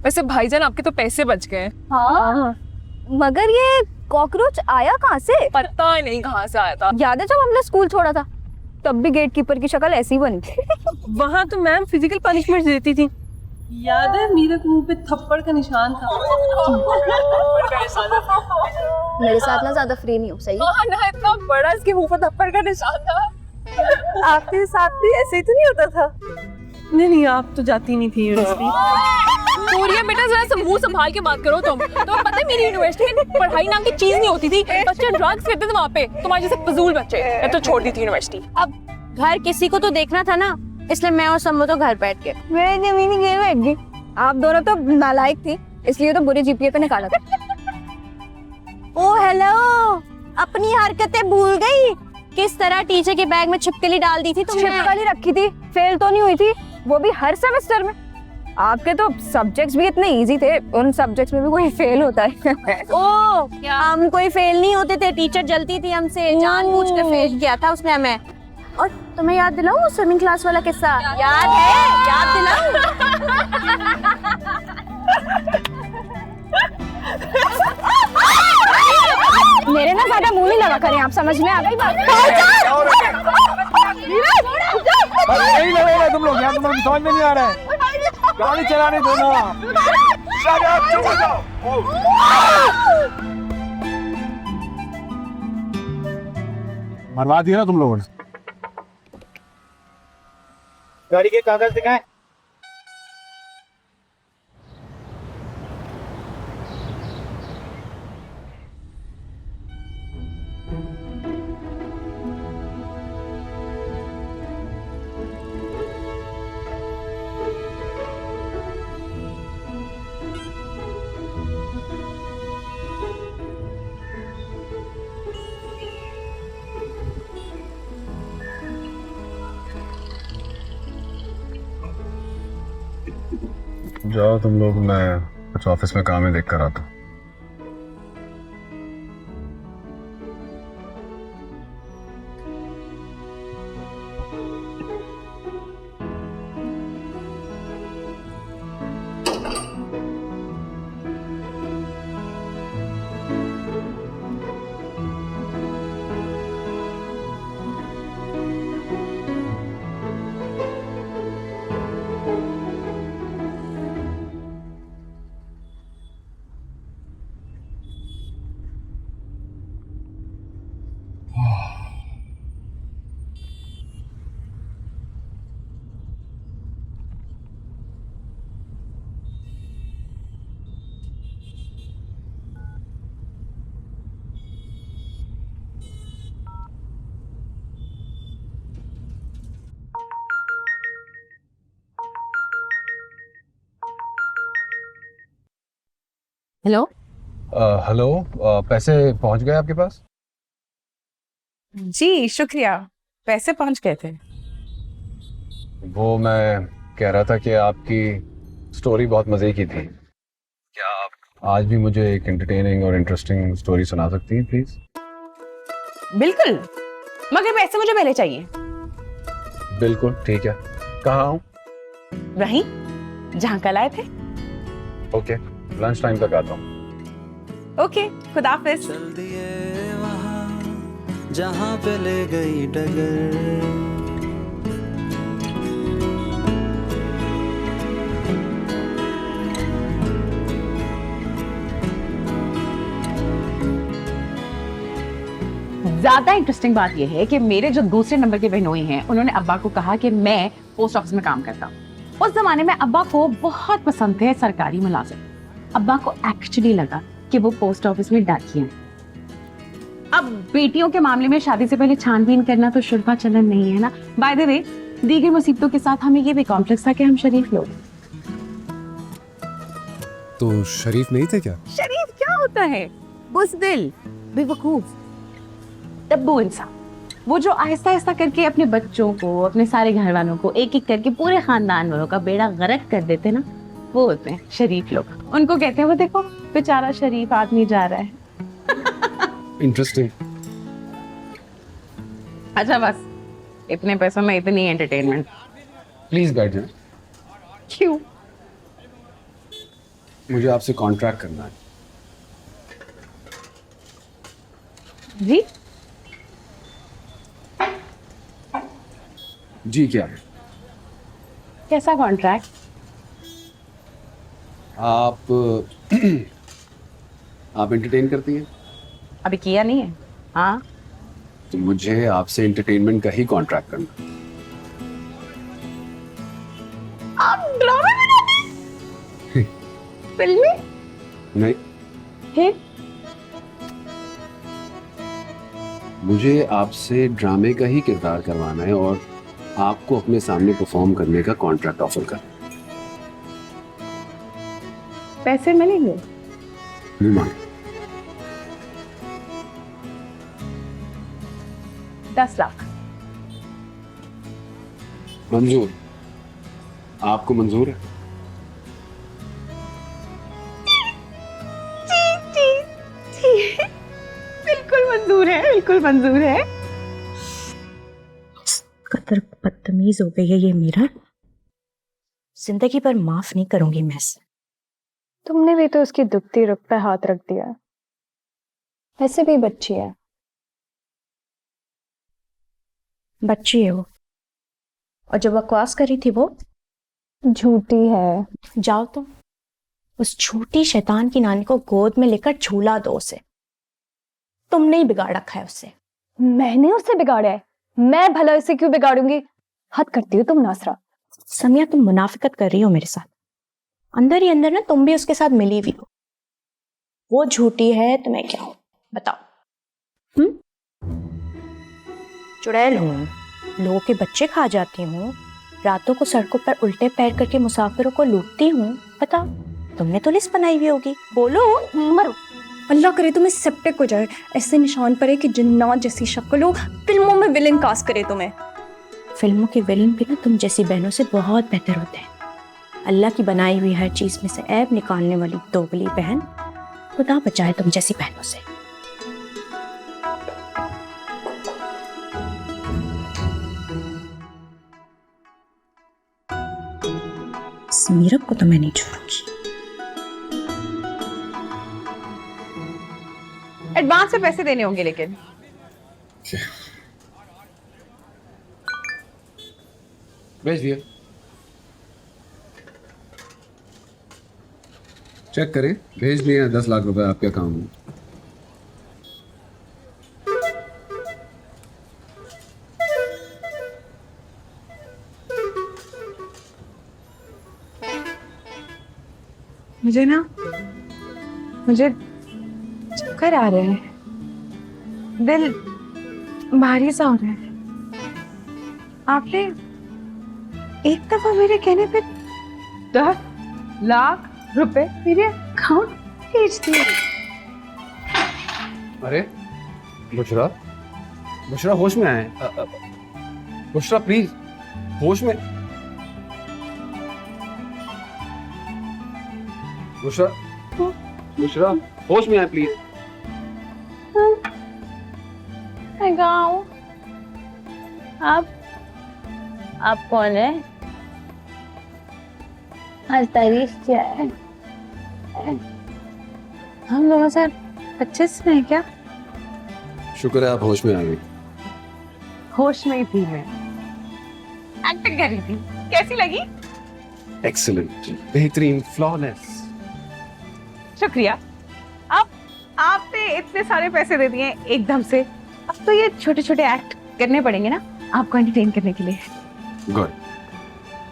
वैसे भाईजान आपके तो पैसे बच गए। हाँ, मगर ये कॉकरोच आया कहाँ से? पता नहीं कहाँ से आया था। याद है जब हमने स्कूल छोड़ा था तब भी गेट कीपर की शक्ल ऐसी ही बनी थी। वहाँ तो मैम फिजिकल पनिशमेंट देती थी। याद है मीरा के मुंह पे थप्पड़ का निशान था। मेरे साथ ना ज्यादा फ्री नहीं हो सही। हाँ ना, इतना बड़ा इसके मुंह पर थप्पड़ का निशान था। आपके साथ भी ऐसे ही तो नहीं होता था? नहीं, आप तो जाती नहीं थी यूनिवर्सिटी। सूर्या बेटा जरा सा मुंह संभाल के बात करो तुम। तो पता है मेरी यूनिवर्सिटी में पढ़ाई नाम की चीज नहीं होती थी। बच्चे ड्रग्स करते थे वहाँ पे, तुम्हारे जैसे फजूल बच्चे। मैं तो छोड़ दी थी यूनिवर्सिटी। अब घर किसी को तो देखना था ना, इसलिए मैं और सम्मो तो घर बैठ के मैं जमीनी गेम बैठ गई। आप दोनों तो नालायक थी, इसलिए तो बुरे जीपीए पे निकाला था। ओ हेलो, अपनी हरकतें भूल गई? किस तरह टीचर के बैग में छिपकली डाल दी थी तुमने? छिपकली रखी थी, फेल तो नहीं हुई थी, वो भी हर सेमेस्टर में। आपके तो सब्जेक्ट्स भी इतने इजी थे, उन सब्जेक्ट्स में भी कोई फेल होता है। ओ, हम कोई फेल नहीं होते थे, टीचर जलती थी हमसे, जानबूझ के फेल किया था उसने हमें। और तुम्हें याद दिलाऊं स्विमिंग क्लास वाला किस्सा? याद है? याद दिलाऊं? मेरे ना ज्यादा मुंह नहीं लगा करें, आप समझ में आ गई बात? नहीं लगेगा तुम लोग, यहाँ तुम लोग समझ में नहीं आ रहा है। गाड़ी चलाने दो ना। चुप हो जाओ। मरवा दिया ना तुम लोगों ने। गाड़ी के कागज दिखाएं। जाओ तुम लोग, मैं कुछ ऑफिस में काम है, देख कर आता हूँ। हेलो। हेलो, पैसे पहुंच गए आपके पास? जी शुक्रिया, पैसे पहुंच गए थे। वो मैं कह रहा था कि आपकी स्टोरी बहुत मजे की थी। क्या आप आज भी मुझे एक एंटरटेनिंग और इंटरेस्टिंग स्टोरी सुना सकती हैं प्लीज? बिल्कुल, मगर पैसे मुझे पहले चाहिए। बिल्कुल ठीक है। कहाँ हूँ? वहीं जहाँ कल आए थे। ओके, लंच टाइम तक आता हूँ। ओके, खुदाफिज। चल दिए वहाँ जहाँ पे ले गई डगर। ज्यादा इंटरेस्टिंग बात यह है कि मेरे जो दूसरे नंबर के बहनोई हैं, उन्होंने अब्बा को कहा कि मैं पोस्ट ऑफिस में काम करता हूँ। उस जमाने में अब्बा को बहुत पसंद थे सरकारी मुलाजिम। अब्बा को एक्चुअली लगा कि वो पोस्ट ऑफिस में डाकिया हैं। अब बेटियों के मामले में शादी से पहले छानबीन करना तो शुरफा चलन नहीं है ना। बाय द वे, दीगर मुसीबतों के साथ हमें ये भी कॉम्प्लेक्स था कि हम शरीफ लोग। तो शरीफ नहीं थे क्या? शरीफ क्या होता है? बुज़दिल, बेवकूफ, डब्बू इंसान। वो जो आहिस्ता आहिस्ता करके अपने बच्चों को, अपने सारे घर वालों को एक एक करके पूरे खानदान वालों का बेड़ा गर्क कर देते ना, वो होते हैं शरीफ लोग। उनको कहते हैं वो देखो बेचारा शरीफ आदमी जा रहा है। इंटरेस्टिंग। अच्छा बस, इतने पैसों में इतनी एंटरटेनमेंट। प्लीज बैठ जाए। क्यों? मुझे आपसे कॉन्ट्रैक्ट करना है। जी जी क्या है? कैसा कॉन्ट्रैक्ट? आप आप एंटरटेन करती हैं? अभी किया नहीं है। हाँ, तो मुझे आपसे एंटरटेनमेंट का ही कॉन्ट्रैक्ट करना है। आप ड्रामा बनाते हैं? फिल्मी? नहीं, फिर मुझे आपसे ड्रामे का ही किरदार करवाना है और आपको अपने सामने परफॉर्म करने का कॉन्ट्रैक्ट ऑफर कर। पैसे मिलेंगे? नहीं मांग। 10 लाख। मंजूर। आपको मंजूर है? बिल्कुल मंजूर है, बिल्कुल मंजूर है। कदर बदतमीज हो गई है ये मीरा, जिंदगी पर माफ नहीं करूंगी मैं इसे। तुमने भी तो उसकी दुखती रुख पे हाथ रख दिया। वैसे भी बच्ची है। बच्ची है वो, और जो बकवास करी थी वो झूठी है। जाओ तुम उस झूठी शैतान की नानी को गोद में लेकर झूला दो उसे। तुमने ही बिगाड़ रखा है उसे। मैंने उसे बिगाड़ा है? मैं भला इसे क्यों बिगाड़ूंगी? हद करती हो तुम नासरा। समिया, तुम मुनाफिकत कर रही हो मेरे साथ। अंदर ही अंदर ना तुम भी उसके साथ मिली हुई हो। वो झूठी है तो मैं क्या हूं बताओ? चुड़ैल हूं, लोगों के बच्चे खा जाती हूँ, रातों को सड़कों पर उल्टे पैर करके मुसाफिरों को लूटती हूँ। बताओ, तुमने तो लिस्ट बनाई हुई होगी। बोलो, मरो। अल्लाह करे तुम्हें सेप्टिक हो जाए, ऐसे निशान पड़े कि जिन्नात जैसी शक्ल हो, फिल्मों में विलेन कास्ट करे तुम्हें। फिल्मों के विलन भी ना तुम जैसी बहनों से बहुत बेहतर होते हैं। अल्लाह की बनाई हुई हर चीज में से ऐब निकालने वाली दोगली बहन, खुदा बचाए तुम जैसी बहनों से। मीरब को तो मैं नहीं छोड़ूंगी। एडवांस में पैसे देने होंगे लेकिन। भेज दिया। चेक करें, भेज दिए 10 लाख रुपए आपके अकाउंट में। मुझे चक्कर आ रहे हैं, दिल भारी सा हो रहा है। आपने एक दफा मेरे कहने पे 10 लाख रुपए मेरे अकाउंट भेज दिए। अरे बुशरा, बुशरा होश में आए। बुशरा प्लीज होश में। बुशरा, बुशरा होश में आए प्लीज। मैं कहाँ हूँ? आप कौन है? आज तारीख क्या है? हम 2025 में है क्या? शुक्र है आप होश में आ गई। होश में ही थी मैं, एक्टिंग कर रही थी। कैसी लगी? एक्सीलेंट, बेहतरीन, फ्लॉलेस। शुक्रिया। अब आपने इतने सारे पैसे दे दिए एकदम से, अब तो ये छोटे छोटे एक्ट करने पड़ेंगे ना आपको एंटरटेन करने के लिए। गुड।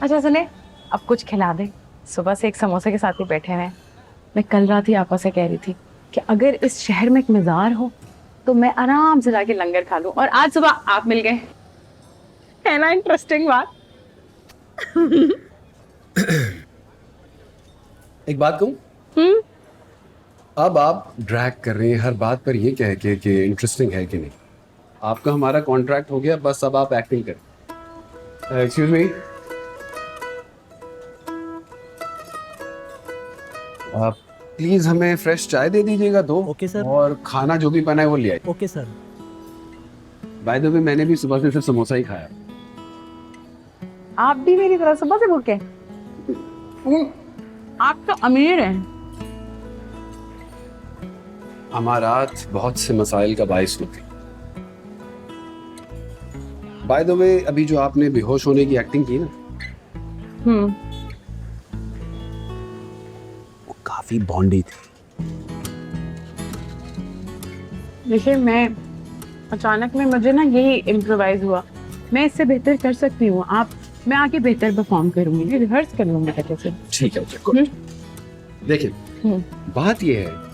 अच्छा सुने, अब कुछ खिला दे। सुबह से एक समोसे के साथ ही बैठे हैं। मैं कल रात ही आपा से कह रही थी कि अगर इस शहर में एक मज़ार हो तो मैं आराम से जाके लंगर खा लूं, और आज सुबह आप मिल गए। है ना इंटरेस्टिंग बात? एक बात कहूं? अब आप ड्रैग कर रही हैं हर बात पर ये कह के कि इंटरेस्टिंग है कि नहीं। आपका हमारा कॉन्ट्रैक्ट हो गया, बस अब आप एक्टिंग करें। एक्सक्यूज मी, आप प्लीज हमें फ्रेश चाय दे दीजिएगा 2। Okay sir. और खाना जो भी बना है वो ले आइए। Okay sir. By the way मैंने भी सुबह से सिर्फ समोसा ही खाया। आप भी मेरी तरह सुबह से भूखे? आप तो अमीर हैं। अमारात बहुत से मसाइल का बाइस होती। बाय द वे, अभी जो आपने बेहोश होने की एक्टिंग की ना, वो काफी बॉन्डी थी। देखिए, मैं अचानक में मुझे ना यही इम्प्रोवाइज हुआ। मैं इससे बेहतर कर सकती हूँ। मैं आके बेहतर परफॉर्म करूंगी, रिहर्स कर लूंगी अच्छे से। ठीक है, देखिए बात यह है